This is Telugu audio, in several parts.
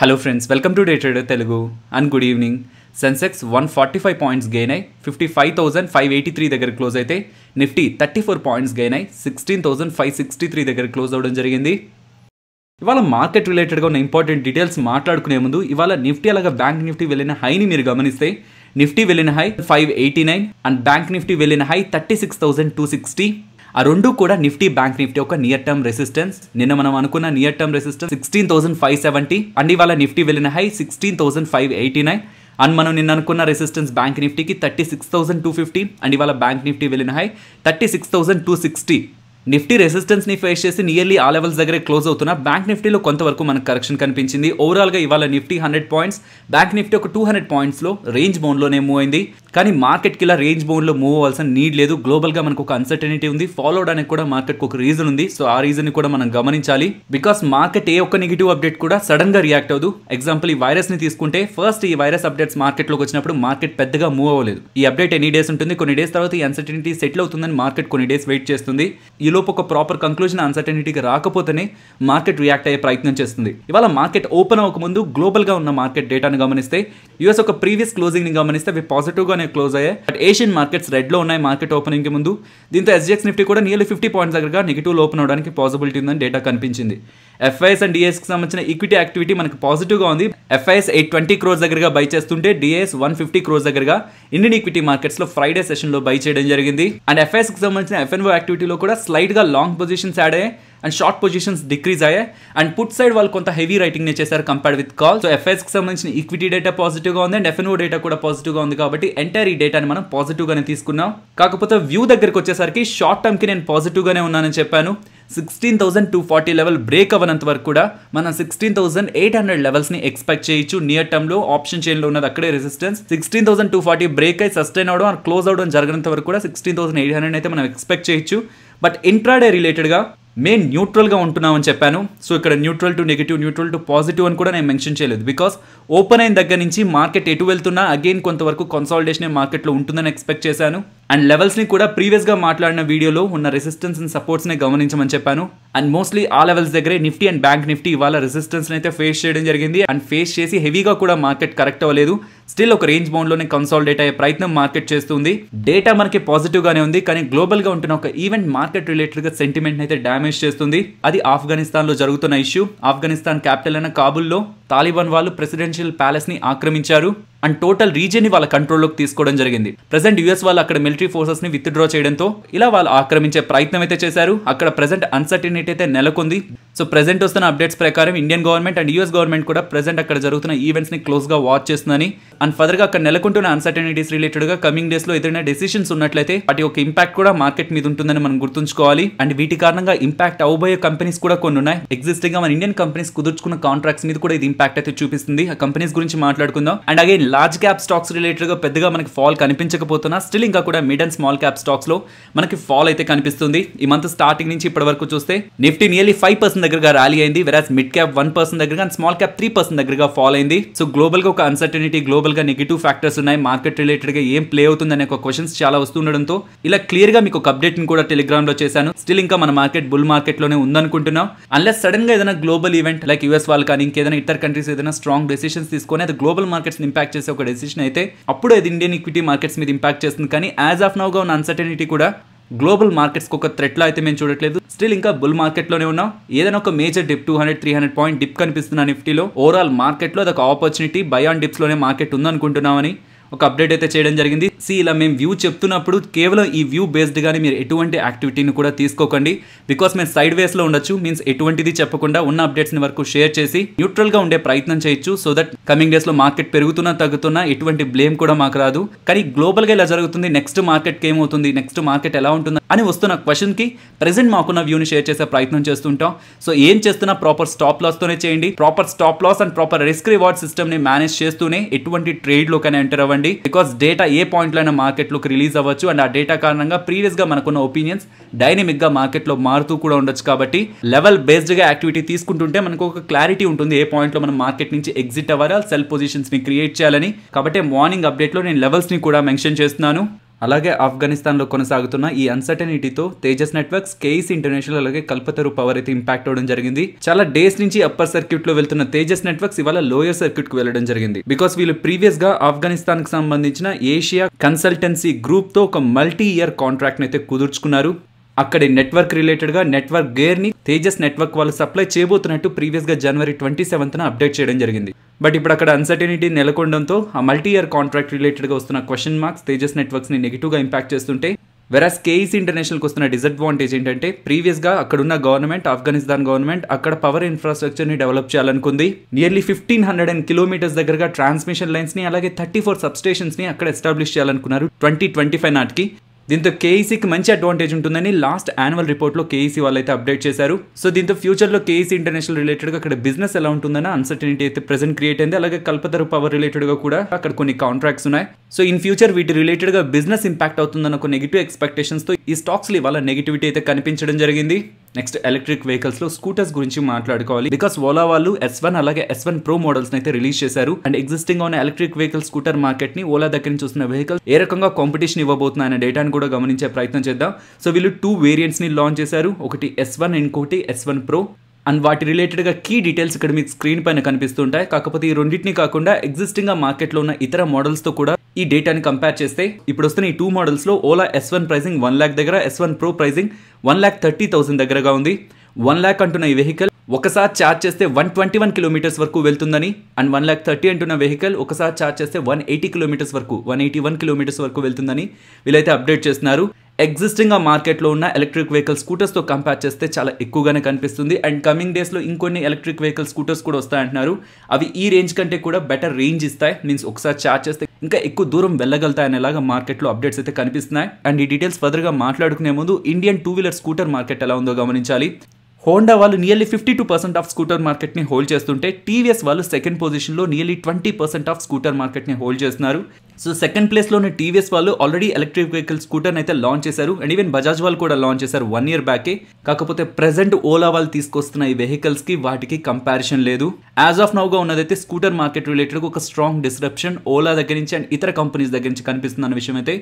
Hello friends, welcome to Day Trader Telugu and good evening. Sensex 145 points gain అయి 55,583 దగ్గర క్లోజ్ అయితే నిఫ్టీ 34 పాయింట్స్ గెయిన్ అయి 16,563 దగ్గర క్లోజ్ అవడం జరిగింది. ఇవాళ మార్కెట్ రిలేటెడ్గా ఉన్న ఇంపార్టెంట్ డీటెయిల్స్ మాట్లాడుకునే ముందు ఇవాళ నిఫ్టీ అలాగా బ్యాంక్ నిఫ్టీ వెళ్ళిన హైని మీరు గమనిస్తే నిఫ్టీ వెళ్ళిన హై 589 అండ్ బ్యాంక్ నిఫ్టీ వెళ్ళిన హై 36,260. ఆ రెండు కూడా నిఫ్టీ బ్యాంక్ నిఫ్టీ ఒక నియర్ టర్మ్ రెసిస్టెన్స్. నిన్న మనం అనుకున్న నియర్ టర్మ్ రెసిస్టెన్స్ 16,570 అండ్ ఇవాళ నిఫ్టీ వెళ్ళిన హై 16,589 అండ్ మనం నిన్న అనుకున్న రెసిస్టెన్స్ బ్యాంక్ నిఫ్టీకి 36,250 అండ్ ఇవాళ బ్యాంక్ నిఫ్టీ వెళ్ళిన హై 36,260. నిఫ్టీ రెసిస్టెన్స్ని ఫేస్ చేసి నియర్లీ ఆ లెవెల్స్ దగ్గరే క్లోజ్ అవుతున్న బ్యాంక్ నిఫ్టీలో కొంతవరకు మనకు కరెక్షన్ కనిపించింది. ఓవరాల్గా ఇవాళ నిఫ్టీ 100 పాయింట్స్, బ్యాంక్ నిఫ్టీ ఒక 200 పాయింట్స్లో రేంజ్ బౌండ్లోనే మూవ్ అయింది. కానీ మార్కెట్కి ఇలా రేంజ్ బౌండ్లో మూవ్ అవ్వాల్సిన నీడ్ లేదు. గ్లోబల్గా మనకు ఒక అన్సర్టనిటీ ఉంది. ఫాలో అవడానికి కూడా మార్కెట్కి ఒక రీజన్ ఉంది. సో ఆ రీజన్ని కూడా మనం గమనించాలి. బికాస్ మార్కెట్ ఏ ఒక్క నెగిటివ్ అప్డేట్ కూడా సడన్గా రియాక్ట్ అవ్వదు. ఎగ్జాంపుల్ ఈ వైరస్ని తీసుకుంటే ఫస్ట్ ఈ వైరస్ అప్డేట్స్ మార్కెట్లోకి వచ్చినప్పుడు మార్కెట్ పెద్దగా మూవ్ అవ్వలేదు. ఈ అప్డేట్ ఎన్ని డేస్ ఉంటుంది, కొన్ని డేస్ తర్వాత ఈ అన్సర్టనిటీ సెటిల్ అవుతుందని మార్కెట్ కొన్ని డేస్ వెయిట్ చేస్తుంది. ఈలోపు ఒక ప్రాపర్ కంక్లూజన్ అన్సర్టనిటీకి రాకపోతేనే మార్కెట్ రియాక్ట్ అయ్యే ప్రయత్నం చేస్తుంది. ఇవాళ మార్కెట్ ఓపెన్ అవ్వకముందు గ్లోబల్గా ఉన్న మార్కెట్ డేటాను గమనిస్తే యూఎస్ ఒక ప్రీవియస్ క్లోజింగ్ని గమనిస్తే అవి పాజిటివ్గానే క్లోజ్ అయ్యాయి. బట్ ఏషియన్ మార్కెట్స్ రెడ్లో ఉన్నాయి మార్కెట్ ఓపెనింగ్కి ముందు. దీంతో ఎస్జిఎక్స్ నిఫ్టీ కూడా నియర్లీ 50 పాయింట్స్ దగ్గరగా నెగిటివ్లో ఓపెన్ అవడానికి పాసిబిలిటీ ఉందని డేటా కనిపించింది. ఎఫ్ఐఎస్ అండ్ డిఎస్కి సంబంధించిన ఈక్విటీ యాక్టివిటీ మనకు పాజిటివ్గా ఉంది. ఎఫ్ఐఎస్ 820 crores దగ్గరగా బై చేస్తుంటే డిఎస్ 150 crores దగ్గరగా ఇండియన్ ఈక్విటీ మార్కెట్స్లో ఫ్రైడే సెషన్లో బై చేయడం జరిగింది. అండ్ ఎఫ్ఐఎస్కి సంబంధించిన ఎఫ్ఎన్ఓ యాక్టివిటీలో కూడా స్లైట్గా లాంగ్ పొజిషన్స్ యాడ్ అయ్యాయి అండ్ షార్ట్ పొజిషన్స్ డిక్రీజ్ అయ్యాయి. అండ్ పుట్ సైడ్ వాళ్ళు కొంత హెవీ రైటింగ్ చేశారు కంపేర్డ్ విత్ కాల్. సో ఎఫ్ఐఎస్కి సంబంధించిన ఈక్విటీ డేటా పాజిటివ్గా ఉంది అండ్ ఎఫ్ఎన్ఓ డేటా కూడా పాజిటివ్గా ఉంది. కాబట్టి ఎంటైర్ ఈ డేటాని మనం పాజిటివ్గానే తీసుకున్నాం. కాకపోతే వ్యూ దగ్గరికి వచ్చేసరికి షార్ట్ టర్మ్కి నేను పాజిటివ్గానే ఉన్నానని చెప్పాను. 16,240 లెవెల్ బ్రేక్ అవ్వనంత వరకు కూడా మనం 16,800 లెవెల్స్ని ఎక్స్పెక్ట్ చేయొచ్చు. నియర్ టర్మ్లో ఆప్షన్ చైన్లో ఉన్నది అక్కడే రెసిస్టెన్స్. 16,240 బ్రేక్ అయి సస్టైన్ అవడం అండ్ క్లోజ్ అవడం జరిగినంత వరకు కూడా 16,800 అయితే మనం ఎక్స్పెక్ట్ చేయొచ్చు. బట్ ఇంట్రాడే రిలేటెడ్గా మేము న్యూట్రల్గా ఉంటున్నామని చెప్పాను. సో ఇక్కడ neutral to negative, neutral to positive అని కూడా నేను మెన్షన్ చేయలేదు. బికాస్ ఓపెన్ అయిన దగ్గర నుంచి మార్కెట్ ఎటు వెళ్తున్నా అగైన్ కొంతవరకు కన్సాలిడేషన్ మార్కెట్లో ఉంటుందని ఎక్స్పెక్ట్ చేశాను. అండ్ లెవెల్స్ని కూడా ప్రీవియస్గా మాట్లాడిన వీడియోలో ఉన్న రెసిస్టెన్స్ అండ్ సపోర్ట్స్ని గమనించమని చెప్పాను. అండ్ మోస్ట్లీ ఆ లెవెల్స్ దగ్గరే నిఫ్టీ అండ్ బ్యాంక్ నిఫ్టీ ఇవాళ రెసిస్టెన్స్ని అయితే ఫేస్ చేయడం జరిగింది. అండ్ ఫేస్ చేసి హెవీగా కూడా మార్కెట్ కరెక్ట్ అవ్వలేదు. స్టిల్ ఒక రేంజ్ బౌండ్లోనే కన్సాలిడేట్ అయ్యే ప్రయత్నం మార్కెట్ చేస్తుంది. డేటా మనకి పాజిటివ్గానే ఉంది, కానీ గ్లోబల్గా ఉంటున్న ఒక ఈవెంట్ మార్కెట్ రిలేటెడ్గా సెంటిమెంట్ అయితే డ్యామేజ్ చేస్తుంది. అది ఆఫ్ఘనిస్తాన్లో జరుగుతున్న ఇష్యూ. ఆఫ్ఘనిస్తాన్ క్యాపిటల్ అయిన కాబుల్లో తాలిబాన్ వాళ్ళు ప్రెసిడెన్షియల్ ప్యాలెస్ని ఆక్రమించారు అండ్ టోటల్ రీజియన్ని వాళ్ళ కంట్రోల్లోకి తీసుకోవడం జరిగింది. ప్రెసెంట్ యూఎస్ వాళ్ళు అక్కడ మిలిటరీ ఫోర్సెస్ని విత్డ్రా చేయడంతో ఇలా వాళ్ళు ఆక్రమించే ప్రయత్నం అయితే చేశారు. అక్కడ ప్రెసెంట్ అన్సర్టనిటీ అయితే నెలకొంది. సో ప్రెసెంట్ వస్తున్న అప్డేట్స్ ప్రకారం Indian government and US government కూడా ప్రెసెంట్ అక్కడ జరుగుతున్న ఈవెంట్స్ని క్లోజ్గా వాచ్ చేస్తుందని అండ్ ఫర్దర్గా అక్కడ నెలకొంటున్న అన్సర్టనిటీస్ రిలేటెడ్గా కమింగ్ డేస్లో ఏదైనా డెసిషన్స్ ఉన్నట్లయితే వాటి ఒక ఇంపాక్ట్ కూడా మార్కెట్ మీద ఉంటుందని మనం గుర్తుంచుకోవాలి. అండ్ వీటి కారణంగా ఇంపాక్ట్ అవబోయే కంపెనీస్ కూడా కొన్ని ఉన్నాయి. ఎగ్జిస్టింగ్గా మన ఇండియన్ కంపెనీస్ కుదుర్చుకున్న కాంట్రాక్ట్స్ మీద కూడా ఇది ఇంపాక్ట్ అయితే చూపిస్తుంది. ఆ కంపెనీస్ గురించి మాట్లాడుకుందాం. And again large cap stocks రిలేటెడ్గా పెద్దగా మనకి ఫాల్ కనిపించకపోతున్నా స్టిల్ ఇంకా కూడా మిడ్ అండ్ స్మాల్ క్యాప్ స్టాక్స్లో మనకి ఫాల్ అయితే కనిపిస్తుంది. ఈ మంత్ స్టార్టింగ్ నుంచి ఇప్పటి వరకు చూస్తే నిఫ్టీ నియర్లీ 5% దగ్గరగా ర్యాలీ అయింది. వెరాజ్ మిడ్ క్యాప్ 1% దగ్గరగా అండ్ స్మాల్ క్యాప్ 3% దగ్గరగా ఫాల్ అయింది. సో గ్లోబల్గా ఒక అన్సర్టనిటీ, గ్లోబల్గా నెగిటివ్ ఫ్యాక్టర్స్ ఉన్నాయి. మార్కెట్ రిలేటెడ్గా ఏం ప్లే అవుతుంది అనే ఒక క్వశ్చన్స్ చాలా వస్తుండడంతో ఇలా క్లియర్గా మీకు ఒక అప్డేట్ని కూడా టెలిగ్రామ్లో చేశాను. స్టిల్ ఇంకా మన మార్కెట్ బుల్ మార్కెట్లోనే ఉందనుకుంటున్నాం. అన్లెస్ సడన్గా ఏదైనా గ్లోబల్ ఈవెంట్ లైక్ యూఎస్ వాళ్ళు కానీ ఇంకేదైనా ఇతర కంట్రీస్ ఏదైనా స్ట్రాంగ్ డెసిషన్స్ తీసుకొని అది గ్లోబల్ మార్కెట్స్ ఇంపాక్ట్ చేసే ఒక డెసిషన్ అయితే అప్పుడు అది ఇండియన్ ఈక్విటీ మార్కెట్స్ మీద ఇంపాక్ట్ చేస్తుంది. కానీ యాజ్ ఆఫ్ నౌగా ఉన్న అన్సర్టనిటీ కూడా గ్లోబల్ మార్కెట్స్కి ఒక థ్రెట్లో అయితే మేము చూడట్లేదు. స్టిల్ ఇంకా బుల్ మార్కెట్లోనే ఉన్నాం. ఏదైనా ఒక మేజర్ డిప్ 200-300 పాయింట్ డిప్ కనిపిస్తున్న నిఫ్టీలో ఓవరాల్ మార్కెట్లో అది ఒక ఆపర్చునిటీ బై ఆన్ డిప్స్లోనే మార్కెట్ ఉందనుకుంటున్నామని ఒక అప్డేట్ అయితే చేయడం జరిగింది. ఇలా మేము వ్యూ చెప్తున్నప్పుడు కేవలం ఈ వ్యూ బేస్డ్గానే మీరు ఎటువంటి యాక్టివిటీని కూడా తీసుకోకండి. బికాస్ మేము సైడ్ వేస్లో ఉండొచ్చు, మీన్స్ ఎటువంటిది చెప్పకుండా ఉన్న అప్డేట్స్ని వరకు షేర్ చేసి న్యూట్రల్గా ఉండే ప్రయత్నం చేయొచ్చు. సో దట్ కమింగ్ డేస్లో మార్కెట్ పెరుగుతున్నా తగ్గుతున్నా ఎటువంటి బ్లేమ్ కూడా మాకు రాదు. కానీ గ్లోబల్గా ఇలా జరుగుతుంది, నెక్స్ట్ మార్కెట్కి ఏమవుతుంది, నెక్స్ట్ మార్కెట్ ఎలా ఉంటుంది అని వస్తున్న క్వశ్చన్కి ప్రెసెంట్ మాకున్న వ్యూని షేర్ చేసే ప్రయత్నం చేస్తుంటాం. సో ఏం చేస్తున్నా ప్రాపర్ స్టాప్ లాస్తోనే చేయండి. Proper stop loss and proper risk reward సిస్టమ్ని మేనేజ్ చేస్తూనే ఎటువంటి ట్రేడ్లోకైనా ఎంటర్ అవ్వండి. బికాస్ డేటా ఏ పాయింట్లో అయినా మార్కెట్లోకి రిలీజ్ అవ్వచ్చు అండ్ ఆ డేటా కారణంగా ప్రీవియస్గా మనకున్న ఒపీనియన్స్ డైనమిక్గా మార్కెట్లో మారుతూ కూడా ఉండొచ్చు. కాబట్టి లెవెల్ బేస్డ్గా యాక్టివిటీ తీసుకుంటుంటే మనకు ఒక క్లారిటీ ఉంటుంది ఏ పాయింట్లో మనం మార్కెట్ నుంచి ఎగ్జిట్ అవ్వాలి, సెల్ పొజిషన్స్ని క్రియేట్ చేయాలని. కాబట్టి మార్నింగ్ అప్డేట్లో నేను లెవెల్స్ని కూడా మెన్షన్ చేస్తున్నాను. అలాగే ఆఫ్ఘనిస్తాన్లో కొనసాగుతున్న ఈ అన్సర్టనిటీతో తేజస్ నెట్వర్క్స్, కేఈసీ ఇంటర్నేషనల్ అలాగే కల్పతరు పవర్ అయితే ఇంపాక్ట్ అవడం జరిగింది. చాలా డేస్ నుంచి అప్పర్ సర్క్యూట్ లో వెళ్తున్న తేజస్ నెట్వర్క్స్ ఇవాళ లోయర్ సర్క్యూట్ కు వెళ్ళడం జరిగింది. బికాస్ వీళ్ళు ప్రీవియస్ గా ఆఫ్ఘనిస్తాన్ కి సంబంధించిన ఏషియా కన్సల్టెన్సీ గ్రూప్ తో ఒక మల్టీ ఇయర్ కాంట్రాక్ట్ అయితే కుదుర్చుకున్నారు. అక్కడి నెట్వర్క్ రిలేటెడ్ గా నెట్వర్క్ గేర్ ని తేజస్ నెట్వర్క్ వాళ్ళు సప్లై చేయబోతున్నట్టు ప్రీవియస్ గా జనవరి 27న అప్డేట్ చేయడం జరిగింది. బట్ ఇప్పుడు అక్కడ అన్సర్టనిటీ నెలకొనడంతో ఆ మల్టీ ఇయర్ కాంట్రాక్ట్ రిలేటెడ్ గా వస్తున్న క్వశ్చన్ మార్క్స్ తేజస్ నెట్వర్క్స్ ని నెగిటివ్ గా ఇంపాక్ట్ చేస్తుంటే, వెరాస్ కేఈసీ ఇంటర్నేషనల్ కి వస్తున్న డిసడ్వాంటేజ్ ఏంటంటే ప్రీవియస్ గా అక్కడున్న గవర్నమెంట్, ఆఫ్ఘనిస్తాన్ గవర్నమెంట్ అక్కడ పవర్ ఇన్ఫ్రాస్ట్రక్చర్ ని డెవలప్ చేయాలనుకుంది. నియర్లీ 1500 కిలోమీటర్స్ దగ్గరగా ట్రాన్స్మిషన్ లైన్స్ ని అలాగే 34 సబ్ స్టేషన్స్ ని అక్కడ ఎస్టాబ్లిష్ చేయాలనుకున్నారు 2025 నాటికి. దీంతో కేఈసీకి మంచి అడ్వాంటేజ్ ఉంటుందని లాస్ట్ యాన్యువల్ రిపోర్ట్లో కేఈసీ వాళ్ళు అయితే అప్డేట్ చేశారు. సో దీంతో ఫ్యూచర్లో కేఈసీ ఇంటర్నేషనల్ రిలేటెడ్గా అక్కడ బిజినెస్ ఎలా ఉంటుందని అన్సర్టనిటీ అయితే ప్రెసెంట్ క్రియేట్ అయింది. అలాగే కల్పతరు పవర్ రిలేటెడ్గా కూడా అక్కడ కొన్ని కాంట్రాక్ట్స్ ఉన్నాయి. సో ఇన్ ఫ్యూచర్ వీటి రిలేటెడ్గా బిజినెస్ ఇంపాక్ట్ అవుతుందన్న ఒక నెగిటివ్ ఎక్స్పెక్టేషన్స్తో ఈ స్టాక్స్లో ఇవాళ నెగిటివిటీ అయితే కనిపించడం జరిగింది. నెక్స్ట్ ఎలక్ట్రిక్ వెహికల్స్ లో స్కూటర్స్ గురించి మాట్లాడుకోవాలి. బికాస్ ఓలా వాళ్ళు S1 అలాగే S1 Pro మోడల్స్ అయితే రిలీజ్ చేశారు. అండ్ ఎగ్జిస్టింగ్ ఉన్న ఎలక్ట్రిక్ వెహికల్ స్కూటర్ మార్కెట్ ని ఓలా దగ్గర నుంచి చూస్తున్న వెహికల్ ఏ రకంగా కాంపిటీషన్ ఇవ్వబోతున్నా అనే డేటాను కూడా గమనించే ప్రయత్నం చేద్దాం. సో వీళ్ళు 2 వేరియంట్స్ ని లాంచ్ చేశారు. ఒకటి S1, ఇంకోటి S1 Pro. అండ్ వాటి రిలేటెడ్గా కీ డీటెయిల్స్ ఇక్కడ మీకు స్క్రీన్ పైన కనిపిస్తుంటాయి. కాకపోతే ఈ రెండింటిని కాకుండా ఎగ్జిస్టింగ్ గా మార్కెట్లో ఉన్న ఇతర మోడల్స్తో కూడా ఈ డేటాని కంపేర్ చేస్తే ఇప్పుడు వస్తున్న ఈ 2 మోడల్స్లో ఓలా S1 ప్రైసింగ్ 1 lakh దగ్గర, S1 Pro ప్రైసింగ్ 1,30,000 దగ్గరగా ఉంది. 1 lakh అంటున్న ఈ వెహికల్ ఒకసారి ఛార్జ్ చేస్తే 121 కిలోమీటర్స్ వరకు వెళ్తుందని, అండ్ 1,30,000 అంటున్న వెహికల్ ఒకసారి ఛార్జ్ చేస్తే 180 కిలోమీటర్స్ వరకు 181 కిలోమీటర్స్ వరకు వెళ్తుందని వీళ్ళైతే అప్డేట్ చేస్తున్నారు. ఎగ్జిస్టింగ్ గా మార్కెట్లో ఉన్న ఎలక్ట్రిక్ వెహికల్ స్కూటర్స్తో కంపేర్ చేస్తే చాలా ఎక్కువగానే కనిపిస్తుంది. అండ్ కమింగ్ డేస్లో ఇంకొన్ని ఎలక్ట్రిక్ వెహికల్ స్కూటర్స్ కూడా వస్తాయంటున్నారు. అవి ఈ రేంజ్ కంటే కూడా బెటర్ రేంజ్ ఇస్తాయి. మీన్స్ ఒకసారి ఛార్జ్ చేస్తే ఇంకా ఎక్కువ దూరం వెళ్ళగలుగుతాయి అనేలాగా మార్కెట్లో అప్డేట్స్ అయితే కనిపిస్తున్నాయి. అండ్ ఈ డీటెయిల్స్ ఫర్దర్గా మాట్లాడుకునే ముందు ఇండియన్ 2-వీలర్ స్కూటర్ మార్కెట్ ఎలా ఉందో గమనించాలి. హోండా వాళ్ళు నియర్లీ 52% ఆఫ్ స్కూటర్ మార్కెట్ని హోల్డ్ చేస్తుంటే టీవీఎస్ వాళ్ళు సెకండ్ పొజిషన్లో నియర్లీ 20% ఆఫ్ స్కూటర్ మార్కెట్ని హోల్డ్ చేస్తున్నారు. సో సెకండ్ ప్లేస్లోనే టీవీఎస్ వాళ్ళు ఆల్రెడీ ఎలక్ట్రిక్ వెహికల్ స్కూటర్ని అయితే లాంచ్ చేశారు. అండ్ ఈవెన్ బజాజ్ వాళ్ళు కూడా లాంచ్ చేశారు 1 year బ్యాకే. కాకపోతే ప్రెసెంట్ ఓలా వాళ్ళు తీసుకొస్తున్న ఈ వెహికల్స్కి వాటికి కంపారిజన్ లేదు. యాజ్ ఆఫ్ నౌగా ఉన్నదైతే స్కూటర్ మార్కెట్ రిలేటెడ్ ఒక స్ట్రాంగ్ డిస్రప్షన్ ఓలా దగ్గర నుంచి అండ్ ఇతర కంపెనీస్ దగ్గర నుంచి కనిపిస్తున్న విషయం అయితే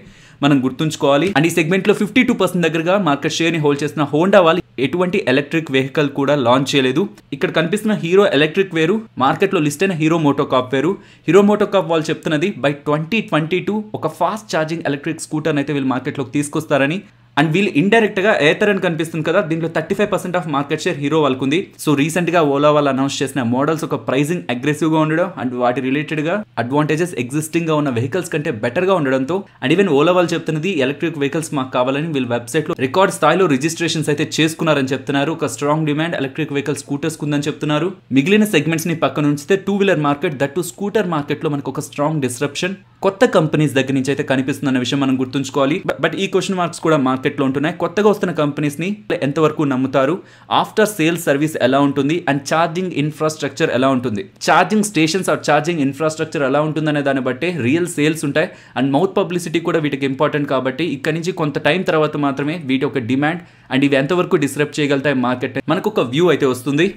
మనం గుర్తుంచుకోవాలి. అండ్ ఈ సెగ్మెంట్లో 52% దగ్గరగా మార్కెట్ షేర్ని హోల్డ్ చేస్తున్న హోండా వాళ్ళు ఎటువంటి ఎలక్ట్రిక్ వెహికల్ కూడా లాంచ్ చేయలేదు. ఇక్కడ కనిపిస్తున్న హీరో ఎలక్ట్రిక్ వేరు, మార్కెట్లో లిస్ట్ అయిన హీరో మోటోకాప్ వేరు. హీరో మోటోకాప్ వాళ్ళు చెప్తున్నది బై 2022 ఒక ఫాస్ట్ ఛార్జింగ్ ఎలక్ట్రిక్ స్కూటర్ అయితే వీళ్ళు మార్కెట్లోకి తీసుకొస్తారని. అండ్ వీళ్ళు ఇండైరెక్ట్ గా ఏథర్ అని కనిపిస్తుంది కదా, దీంట్లో 35% ఆఫ్ మార్కెట్ షేర్ హీరో వాళ్ళకుంది. సో రీసెంట్ గా ఓలా వాళ్ళు అనౌన్స్ చేసిన మోడల్స్ ఒక ప్రైసింగ్ అగ్రెసివ్ గా ఉండడం అండ్ వాటి రిలేటెడ్ గా అడ్వాంటేజెస్ ఎగ్జిస్టింగ్ గా ఉన్న వెహికల్స్ కంటే బెటర్ గా ఉండడంతో, అండ్ ఈవెన్ ఓలా వాళ్ళు చెప్తున్నది ఎలక్ట్రిక్ వెహికల్స్ మాకు కావాలని వీళ్ళ వెబ్సైట్ లో రికార్డ్ స్థాయిలో రిజిస్ట్రేషన్స్ అయితే చేసుకున్నారని చెప్తున్నారు. ఒక strong demand electric vehicle scooters ఉందని చెప్తున్నారు. మిగిలిన సెగ్మెంట్స్ ని పక్కన ఉంచితే 2-వీలర్ మార్కెట్, దట్టు స్కూటర్ మార్కెట్ లో మనకు ఒక స్ట్రాంగ్ డిస్రప్షన్ కొత్త కంపెనీస్ దగ్గర నుంచి అయితే కనిపిస్తుందన్న విషయం మనం గుర్తుంచుకోవాలి. బట్ ఈ క్వశ్చన్ మార్క్స్ కూడా మార్కెట్లో ఉంటున్నాయి. కొత్తగా వస్తున్న కంపెనీస్ ని ఎంతవరకు నమ్ముతారు, ఆఫ్టర్ సేల్స్ సర్వీస్ ఎలా ఉంటుంది, అండ్ ఛార్జింగ్ ఇన్ఫ్రాస్ట్రక్చర్ ఎలా ఉంటుంది, charging stations or charging infrastructure ఎలా ఉంటుందనే దాన్ని బట్టి రియల్ సేల్స్ ఉంటాయి. అండ్ మౌత్ పబ్లిసిటీ కూడా వీటికి ఇంపార్టెంట్ కాబట్టి ఇక్కడ నుంచి కొంత టైం తర్వాత మాత్రమే వీటి ఒక డిమాండ్ అండ్ ఇవి ఎంతవరకు డిస్రప్ట్ చేయగలుగుతాయి మార్కెట్ మనకు ఒక వ్యూ అయితే వస్తుంది.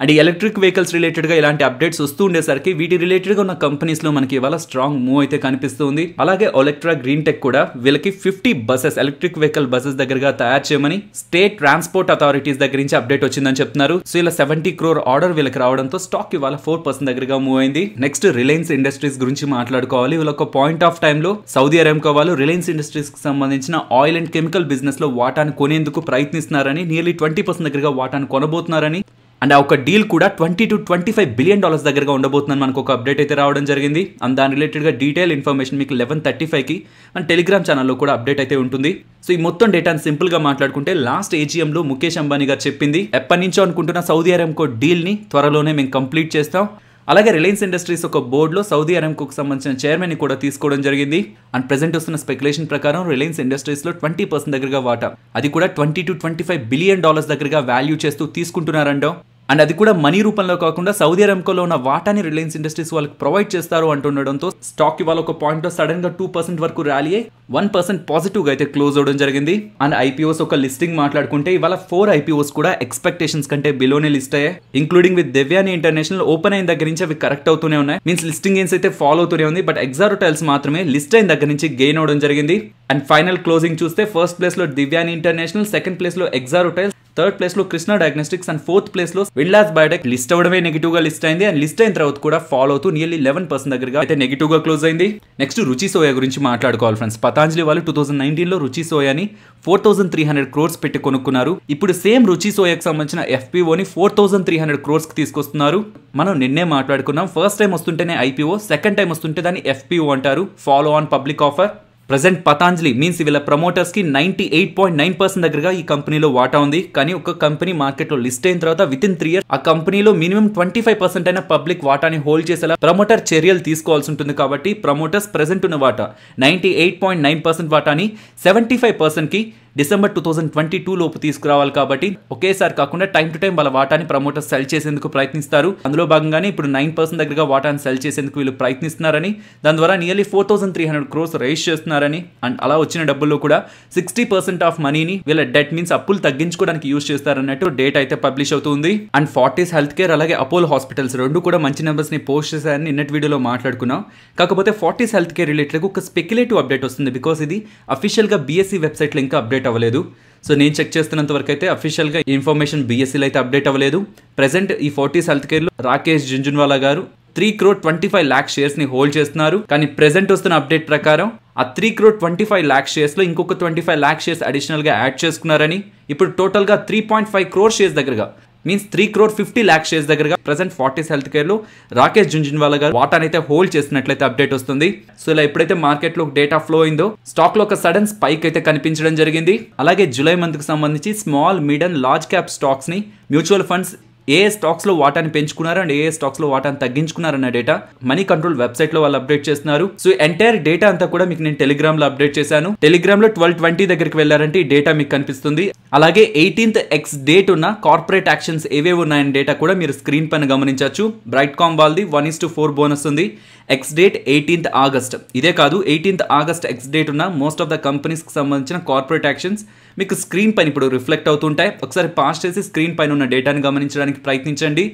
అండ్ ఈ ఎలక్ట్రిక్ వెహికల్స్ రిలేటెడ్గా ఇలాంటి అప్డేట్స్ వస్తూ ఉండేసరికి వీటి రిలేటెడ్గా ఉన్న కంపెనీస్లో మనకి ఇవాళ స్ట్రాంగ్ మూవ్ అయితే కనిపిస్తుంది. అలాగే ఒలెక్ట్రా గ్రీన్ టెక్ కూడా వీళ్ళకి 50 బసెస్ ఎలక్ట్రిక్ వెహికల్ బసెస్ దగ్గరగా తయారు చేయమని స్టేట్ ట్రాన్స్పోర్ట్ అథారిటీస్ దగ్గర నుంచి అప్డేట్ వచ్చిందని చెప్తున్నారు. సో ఇలా 70 crore ఆర్డర్ వీళ్ళకి రావడంతో స్టాక్ ఇవాళ 4% దగ్గరగా మూవ్ అయింది. నెక్స్ట్ రిలయన్స్ ఇండస్ట్రీస్ గురించి మాట్లాడుకోవాలి. వీళ్ళ ఒక పాయింట్ ఆఫ్ టైంలో సౌదీ అరేబియా వాళ్ళు రిలయన్స్ ఇండస్ట్రీస్ కి సంబంధించిన ఆయిల్ అండ్ కెమికల్ బిజినెస్ లో వాటాను కొనేందుకు ప్రయత్నిస్తున్నారని, నియర్లీ 20% దగ్గరగా వాటాను కొనబోతున్నారని, అండ్ ఆ ఒక డీల్ కూడా $20 to $25 billion దగ్గరగా ఉండబోతుందని మనకు ఒక అప్డేట్ అయితే రావడం జరిగింది. అండ్ దాని రిలేటెడ్గా డీటెయిల్ ఇన్ఫర్మేషన్ మీకు 11:35కి అండ్ టెలిగ్రామ్ ఛానల్లో కూడా అప్డేట్ అయితే ఉంటుంది. సో ఈ మొత్తం డేటాను సింపుల్గా మాట్లాడుకుంటే లాస్ట్ AGMలో ముఖేష్ అంబానీ గారు చెప్పింది ఎప్పటి నుంచో అనుకుంటున్న సౌదీ అరేబియా డీల్ని త్వరలోనే మేము కంప్లీట్ చేస్తాం. అలాగే రిలయన్స్ ఇండస్ట్రీస్ ఒక బోర్డులో సౌదీ అరేబియాకు సంబంధించిన చైర్మన్ కూడా తీసుకోవడం జరిగింది. అండ్ ప్రెసెంట్ వస్తున్న స్పెక్యులేషన్ ప్రకారం రిలయన్స్ ఇండస్ట్రీస్లో 20% దగ్గరగా వాటా, అది కూడా $20 to $25 billion దగ్గరగా వాల్యూ చేస్తూ తీసుకుంటున్నారండో. అండ్ అది కూడా మనీ రూపంలో కాకుండా సౌదీ అరామ్కోలో ఉన్న వాటాని రిలయన్స్ ఇండస్ట్రీస్ వాళ్ళకి ప్రొవైడ్ చేస్తారు అంటుండడంతో స్టాక్ ఇవాళ ఒక పాయింట్ సడన్ గా 2% వరకు ర్యాలీ అయ్యి 1% పాజిటివ్ గా అయితే క్లోజ్ అవడం జరిగింది. అండ్ ఐపీఓస్ ఒక లిస్టింగ్ మాట్లాడుకుంటే ఇవాళ 4 ఐపీఓస్ కూడా ఎక్స్పెక్టేషన్స్ కంటే బిలోనే లిస్ట్ అయ్యాయి. Including with Devyani international open అయిన దగ్గర నుంచి అవి కరెక్ట్ అవుతూనే ఉన్నాయి. మీన్స్ లిస్టింగ్ గెయిన్స్ అయితే ఫాలో అవుతూనే ఉంది. బట్ ఎగ్జారోటైల్స్ మాత్రమే లిస్ట్ అయిన దగ్గర నుంచి గెయిన్ అవడం జరిగింది. అండ్ ఫైనల్ క్లోజింగ్ చూస్తే ఫస్ట్ ప్లేస్ లో దివ్యాని ఇంటర్నేషనల్, సెకండ్ ప్లేస్ లో ఎగ్జారోటైల్స్, థర్డ్ ప్లేస్ లో Krishna diagnostics and fourth place లో విల్లాస్ బయోటెక్ లిస్ట్ అవడమే నెగిటివ్ గా లిస్ట్ అయింది. అండ్ లిస్ట్ అయిన తర్వాత కూడా ఫాలో అవుతూ నియర్లీ 11% దగ్గరగా అయితే నెగిటివ్ గా క్లోజ్ అయింది. నెక్స్ట్ రుచి సోయా గురించి మాట్లాడుకోవాలి ఫ్రెండ్స్. పతాంజలి వాళ్ళు 2019 లో రుచి సోయాని 4300 crores పెట్టి కొనుక్కున్నారు. ఇప్పుడు సేమ్ రుచి సోయాకి సంబంధించిన ఎఫ్పిఓని 4300 crores కి తీసుకొస్తున్నారు. మనం నిన్నే మాట్లాడుకున్నాం, ఫస్ట్ టైం వస్తుంటేనే ఐపీఓ, సెకండ్ టైం వస్తుంటే దాన్ని ఎఫ్పిఓ అంటారు, follow on public offer. Present Patanjali means వీళ్ళ ప్రమోటర్స్ కి 98.9% దగ్గరగా ఈ కంపెనీలో వాటా ఉంది. కానీ ఒక కంపెనీ మార్కెట్ లో లిస్ట్ అయిన తర్వాత విత్ ఇన్ 3 years ఆ కంపెనీలో మినిమం 25% అయిన పబ్లిక్ వాటాని హోల్డ్ చేసేలా ప్రమోటర్ చర్యలు తీసుకోవాల్సి ఉంటుంది. కాబట్టి ప్రమోటర్స్ ప్రెసెంట్ ఉన్న వాటా 98.9% వాటాని 75% కి డిసెంబర్ 2022 లోపు తీసుకురావాలి. కాబట్టి ఒకేసారి కాకుండా టైం టు టైం వాళ్ళ వాటాని ప్రమోటర్స్ సెల్ చేసేందుకు ప్రయత్నిస్తారు. అందులో భాగంగానే ఇప్పుడు 9% దగ్గరగా వాటాని సెల్ చేసేందుకు వీళ్ళు ప్రయత్నిస్తున్నారని, దాని ద్వారా నియర్లీ 4300 crores రైజ్ చేస్తున్నారని, అండ్ అలా వచ్చిన డబ్బుల్లో కూడా 60% ఆఫ్ మనీని వీళ్ళ డెట్ మీన్స్ అప్పులు తగ్గించుకోవడానికి యూజ్ చేస్తారన్నట్టు డేటా అయితే పబ్లిష్ అవుతుంది. అండ్ ఫార్టీస్ హెల్త్ కేర్ అలాగే అపోలో హాస్పిటల్స్ రెండు కూడా మంచి నెంబర్స్ ని పోస్ట్ చేశారని నిన్నటి వీడియోలో మాట్లాడుకున్నాం. కాకపోతే ఫార్టీస్ హెల్త్ కేర్ రిలేటెడ్ ఒక స్పెక్యులేటివ్ అప్డేట్ వస్తుంది. బికాస్ ఇది అఫీషియల్ గా బీఎస్సీ వెబ్సైట్ లో ఇంకా అప్డేట్ అవ్వలేదు. సో నేను చెక్ చేస్తున్నంత వరకు అయితే అఫీషియల్ గా ఇన్ఫర్మేషన్ బీఎస్సీలో అయితే అప్డేట్ అవ్వలేదు. ప్రెసెంట్ ఈ ఫార్టీస్ హెల్త్ కేర్ లో రాకేష్ జుంజున్వాలా గారు 3,25,00,000 షేర్స్ ని హోల్డ్ చేస్తున్నారు. కానీ ప్రెసెంట్ వస్తున్న అప్డేట్ ప్రకారం ఆ 3,25,00,000 షేర్స్ లో ఇంకొక 25,00,000 షేర్స్ అడిషనల్ గా యాడ్ చేసుకున్నారని, ఇప్పుడు టోటల్ గా 3.5 crore షేర్స్ దగ్గరగా మీన్స్ 3,50,00,000 షేర్స్ దగ్గరగా ప్రెసెంట్ ఫార్టీస్ హెల్త్ కేర్ లో రాకేష్ జుంజున్వాలా గారు వాటానైతే హోల్డ్ చేసినట్లయితే అప్డేట్ వస్తుంది. సో ఇలా ఎప్పుడైతే మార్కెట్ లో డేటా ఫ్లో అయిందో స్టాక్ లో ఒక సడన్ స్పైక్ అయితే కనిపించడం జరిగింది. అలాగే జూలై మంత్ కి సంబంధించి small, mid and large cap stocks ని మ్యూచువల్ ఫండ్స్ ఏ స్టాక్స్ లో వాటాని పెంచుకున్నారు అండ్ ఏ స్టాక్స్ లో వాటాని తగ్గించుకున్నారన్న డేటా మనీ కంట్రోల్ వెబ్సైట్ లో వాళ్ళు అప్డేట్ చేస్తున్నారు. సో ఎంటైర్ డేటా అంతా కూడా మీకు నేను టెలిగ్రామ్ లో అప్డేట్ చేశాను. టెలిగ్రామ్ లో 12:20 దగ్గరికి వెళ్ళారంటే ఈ డేటా మీకు కనిపిస్తుంది. అలాగే 18th X డేట్ ఉన్న కార్పొరేట్ యాక్షన్స్ ఏవేవి ఉన్నాయని డేటా కూడా మీరు స్క్రీన్ పైన గమనించవచ్చు. బ్రైట్కామ్ వాళ్ళది 1:4 బోనస్ ఉంది. X date 18th August. ఇదే కాదు 18th August ఎక్స్ డేట్ ఉన్న మోస్ట్ ఆఫ్ ద కంపెనీస్ కి సంబంధించిన కార్పొరేట్ యాక్షన్స్ మీకు స్క్రీన్ పైన ఇప్పుడు రిఫ్లెక్ట్ అవుతుంటాయి. ఒకసారి పాస్ చేసి స్క్రీన్ పైన ఉన్న డేటాని గమనించడానికి ప్రయత్నించండి.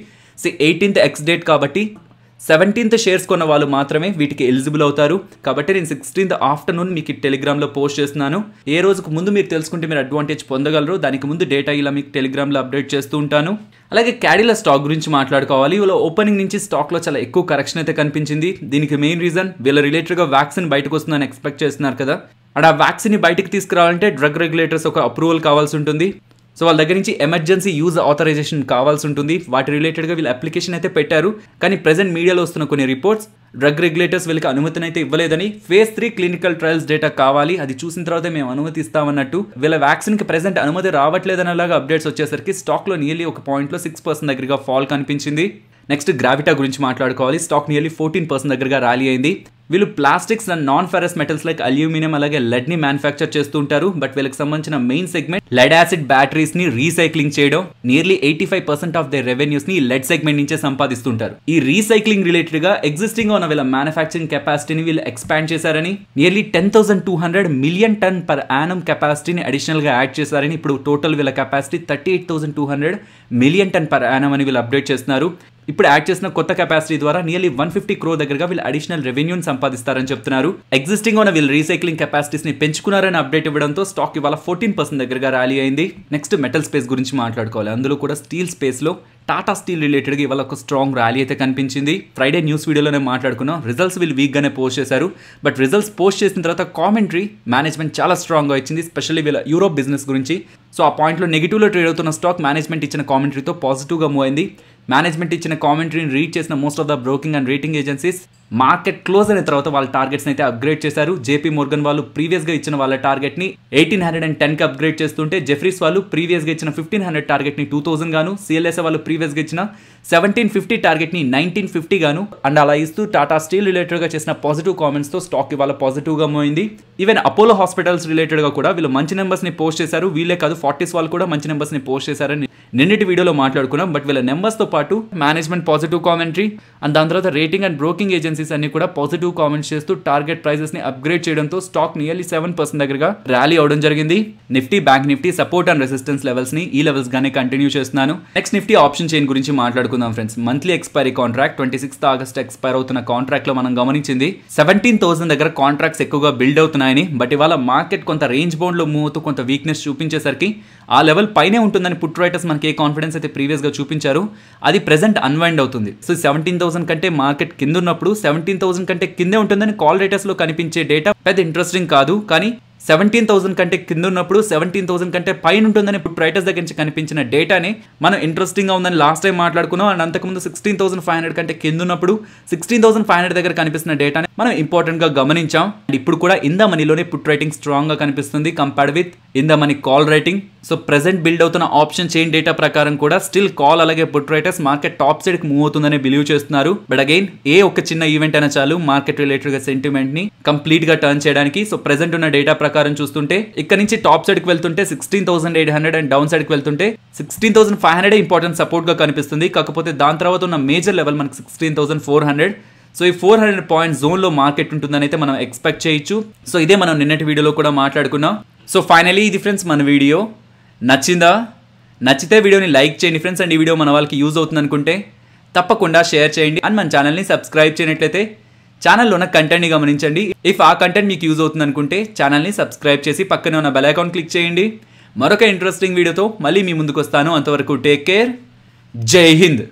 18th X డేట్ కాబట్టి 17th షేర్స్ కొన్న వాళ్ళు మాత్రమే వీటికి ఎలిజిబుల్ అవుతారు. కాబట్టి నేను 16th ఆఫ్టర్నూన్ మీకు టెలిగ్రామ్లో పోస్ట్ చేస్తున్నాను. ఏ రోజుకు ముందు మీరు తెలుసుకుంటే మీరు అడ్వాంటేజ్ పొందగలరు, దానికి ముందు డేటా ఇలా మీకు టెలిగ్రామ్లో అప్డేట్ చేస్తూ ఉంటాను. అలాగే క్యాడిలా స్టాక్ గురించి మాట్లాడుకోవాలి. వీళ్ళ ఓపెనింగ్ నుంచి స్టాక్లో చాలా ఎక్కువ కరెక్షన్ అయితే కనిపించింది. దీనికి మెయిన్ రీజన్ వీళ్ళ రిలేటెడ్గా వ్యాక్సిన్ బయటకు వస్తుందని ఎక్స్పెక్ట్ చేస్తున్నారు కదా, అండ్ ఆ వ్యాక్సిన్ బయటకు తీసుకురావాలంటే డ్రగ్ రెగ్యులేటర్స్ ఒక అప్రూవల్ కావాల్సి ఉంటుంది. సో వాళ్ళ దగ్గర నుంచి ఎమర్జెన్సీ యూజ్ ఆథరైజేషన్ కావాల్సి ఉంటుంది. వాటి రిలేటెడ్గా వీళ్ళు అప్లికేషన్ అయితే పెట్టారు. కానీ ప్రెసెంట్ మీడియాలో వస్తున్న కొన్ని రిపోర్ట్స్ డ్రగ్ రెగ్యులేటర్స్ వీళ్ళకి అనుమతిని అయితే ఇవ్వలేదని, phase 3 క్లినికల్ ట్రయల్స్ డేటా కావాలి, అది చూసిన తర్వాత మేము అనుమతి ఇస్తామన్నట్టు వీళ్ళ వ్యాక్సిన్ కి ప్రెసెంట్ అనుమతి రావట్లేదనేలాగా అప్డేట్స్ వచ్చేసరికి స్టాక్ లో నియర్లీ ఒక పాయింట్లో 6% దగ్గరగా ఫాల్ కనిపించింది. నెక్స్ట్ గ్రావిటా గురించి మాట్లాడుకోవాలి. స్టాక్ నియర్లీ 14% దగ్గరగా ర్యాలీ అయింది. వీళ్ళు plastics and non ferrous metals like aluminium అలాగే లెడ్ ని మ్యానుఫ్యాక్చర్ చేస్తూ ఉంటారు. బట్ వీళ్ళకి సంబంధించిన main segment lead acid batteries ని రీసైక్లింగ్ చేయడం. నియర్లీ 85% ఆఫ్ దేర్ రెవెన్యూస్ ని లెడ్ సెగ్మెంట్ నుంచే సంపాదిస్తుంటారు. ఈ రీసైక్లింగ్ రిలేటెడ్ గా ఎగ్జిస్టింగ్ ఉన్న వీళ్ళ మ్యానుఫ్యాక్చరింగ్ కెపాసిటీని వీళ్ళు ఎక్స్పాండ్ చేశారని, nearly 10,200 million tonne per annum కెపాసిటీని అడిషనల్ గా యాడ్ చేశారని, ఇప్పుడు టోటల్ వీళ్ళ capacity 38,200 million tonne per annum అని వీళ్ళు అప్డేట్ చేస్తున్నారు. ఇప్పుడు యాడ్ చేసిన కొత్త కెపాసిటీ ద్వారా నియర్లీ 150 crore దగ్గరగా వీళ్ళు అడిషనల్ రెవెన్యూని సంపాదిస్తారని చెప్తున్నారు. ఎగ్జిస్టింగ్ ఉన్న వీళ్ళు రీసైక్లింగ్ కెపాసిటీస్ ని పెంచుకున్నారని అప్డేట్ ఇవ్వడంతో స్టాక్ ఇవాళ 14% దగ్గరగా ర్యాలీ అయింది. నెక్స్ట్ మెటల్ స్పేస్ గురించి మాట్లాడుకోవాలి. అందులో కూడా స్టీల్ స్పేస్ లో టాటా స్టీల్ రిలేటెడ్గా ఇవాళ ఒక స్ట్రాంగ్ ర్యాలీ అయితే కనిపించింది. ఫ్రైడే న్యూస్ వీడియోలోనే మాట్లాడుకున్నాం. రిజల్ట్స్ వీళ్ళు వీక్గానే పోస్ట్ చేశారు. బట్ రిజల్ట్స్ పోస్ట్ చేసిన తర్వాత కామెంటరీ మేనేజ్మెంట్ చాలా స్ట్రాంగ్గా ఇచ్చింది, స్పెషల్లీ వీళ్ళ యూరోప్ బిజినెస్ గురించి. సో ఆ పాయింట్లో నెగిటివ్లో ట్రేడ్ అవుతున్న స్టాక్ మేనేజ్మెంట్ ఇచ్చిన కామెంటరీతో పాజిటివ్గా మూవ్ అయింది. మేనేజ్మెంట్ ఇచ్చిన కామెంటరీని రీడ్ చేసిన most of the broking and rating agencies market close అయిన తర్వాత వాళ్ళ టార్గెట్స్ అయితే అప్గ్రేడ్ చేశారు. జేపీ మోర్గన్ వాళ్ళు ప్రీవియస్ గా ఇచ్చిన వాళ్ళ టార్గెట్ ని 1810 కి అప్గ్రేడ్ చేస్తుంటే, జెఫ్రీస్ వాళ్ళు ప్రీవియస్ గా ఇచ్చిన 1500 టార్గెట్ ని 2000 గాను, సిఎల్ఎస్ఏ వాళ్ళు ప్రీవియస్ గా ఇచ్చిన 1750 టార్గెట్ ని 1950 గాను అండ్ అలా ఇస్తూ టాటా స్టీల్ రిలేటెడ్ గా చేసిన పాజిటివ్ కామెంట్స్ తో స్టాక్ ఇవాళ పాజిటివ్ గా మోయింది. ఈవెన్ అపోలో హాస్పిటల్స్ రిలేటెడ్ గా కూడా వీళ్ళు మంచి నెంబర్స్ ని పోస్ట్ చేశారు. వీళ్ళే కాదు, ఫార్టీస్ వాళ్ళు కూడా మంచి నెంబర్స్ ని పోస్ట్ చేశారని నిన్నటి వీడియోలో మాట్లాడుకున్నాం. బట్ వీళ్ళ నెంబర్స్ తో పాటు మేనేజ్మెంట్ పాజిటివ్ కామెంటరీ అండ్ దాని తర్వాత రేటింగ్ అండ్ బ్రోకింగ్ ఏజెన్సీస్ అన్ని కూడా పాజిటివ్ కామెంట్స్ చేస్తూ టార్గెట్ ప్రైసెస్ ని అప్గ్రేడ్ చేయడంతో స్టాక్ నియర్లీ 7% దగ్గరగా ర్యాలీ అవడం జరిగింది. Nifty, bank Nifty support and resistance levels ని ఈ లెవెల్స్ గానే కంటిన్యూ చేస్తున్నాను. నెక్స్ట్ నిఫ్టీ ఆప్షన్ చైన్ గురించి మాట్లాడుకుందాం friends. Monthly expiry contract 26th August expire అవుతున్న కాంట్రాక్ట్ లో మనం గమనించింది 17,000 దగ్గర కాంట్రాక్ట్స్ ఎక్కువగా బిల్డ్ అవుతున్నాయని. బట్ ఇవాళ మార్కెట్ కొంత రేంజ్ బౌండ్ లో మూవ్ అవుతూ కొంత వీక్నెస్ చూపించేసరికి ఆ లెవెల్ పైనే ఉంటుందని పుట్ రైటర్స్ మనకి ఏ కాన్ఫిడెన్స్ అయితే ప్రీవియస్ గా చూపించారు అది ప్రెసెంట్ అన్వైండ్ అవుతుంది. సో 17,000 కంటే మార్కెట్ కింద ఉన్నప్పుడు 17,000 కంటే కిందే ఉంటుందని కాల్ రేటర్స్ లో కనిపించే డేటా పెద్ద ఇంట్రెస్టింగ్ కాదు. కానీ 17,000 కంటే కింద ఉన్నప్పుడు 17,000 కంటే పైన ఉంటుందని పుట్ రైటర్స్ దగ్గర నుంచి కనిపించిన డేటాని మనం ఇంట్రెస్టింగ్ గా ఉందని లాస్ట్ టైం మాట్లాడుకున్నాం. అండ్ అంతకుముందు 16,500 కంటే కింద ఉన్నప్పుడు 16,500 దగ్గర కనిపిస్తున్న డేటాని మనం ఇంపార్టెంట్ గా గమనించాం. అండ్ ఇప్పుడు కూడా ఇన్ ద మనీలోనే పుట్ రైటింగ్ స్ట్రాంగ్ గా కనిపిస్తుంది compared with in the money call writing. So present build అవుతున్న ఆప్షన్ చైన్ డేటా ప్రకారం కూడా స్టిల్ కాల్ అలాగే put writers market top side కి మూవ్ అవుతుందని బిలీవ్ చేస్తున్నారు. బట్ అగైన్ ఏ ఒక్క చిన్న ఈవెంట్ అయినా చాలు మార్కెట్ రిలేటెడ్ గా సెంటిమెంట్ ని కంప్లీట్ గా టర్న్ చేయడానికి. సో ప్రెసెంట్ ఉన్న డేటా ప్రకారం చూస్తుంటే ఇక్కడ నుంచి టాప్ సైడ్ కి వెళ్తుంటే 16,800 అండ్ డౌన్ సైడ్ కి వెళ్తుంటే 16,500 ఇంపార్టెంట్ సపోర్ట్ గా కనిపిస్తుంది. కాకపోతే దాని తర్వాత ఉన్న మేజర్ లెవెల్ మనకి 16,400. సో ఈ 400 పాయింట్ జోన్ లో మార్కెట్ ఉంటుందని అయితే మనం ఎక్స్పెక్ట్ చేయొచ్చు. సో ఇదే మనం నిన్నటి వీడియోలో కూడా మాట్లాడుకున్నాం. సో ఫైనలీ ఇది ఫ్రెండ్స్ మన వీడియో నచ్చితే వీడియోని లైక్ చేయండి ఫ్రెండ్స్. అండ్ ఈ వీడియో మన వాళ్ళకి యూజ్ అవుతుంది అనుకుంటే తప్పకుండా షేర్ చేయండి. అండ్ మన ఛానల్ని సబ్స్క్రైబ్ చేయనట్లయితే ఛానల్లో ఉన్న కంటెంట్ని గమనించండి. ఇఫ్ ఆ కంటెంట్ మీకు యూజ్ అవుతుంది అనుకుంటే ఛానల్ని సబ్స్క్రైబ్ చేసి పక్కనే ఉన్న బెల్ ఐకాన్ క్లిక్ చేయండి. మరొక ఇంట్రెస్టింగ్ వీడియోతో మళ్ళీ మీ ముందుకు వస్తాను. అంతవరకు టేక్ కేర్. జై హింద్.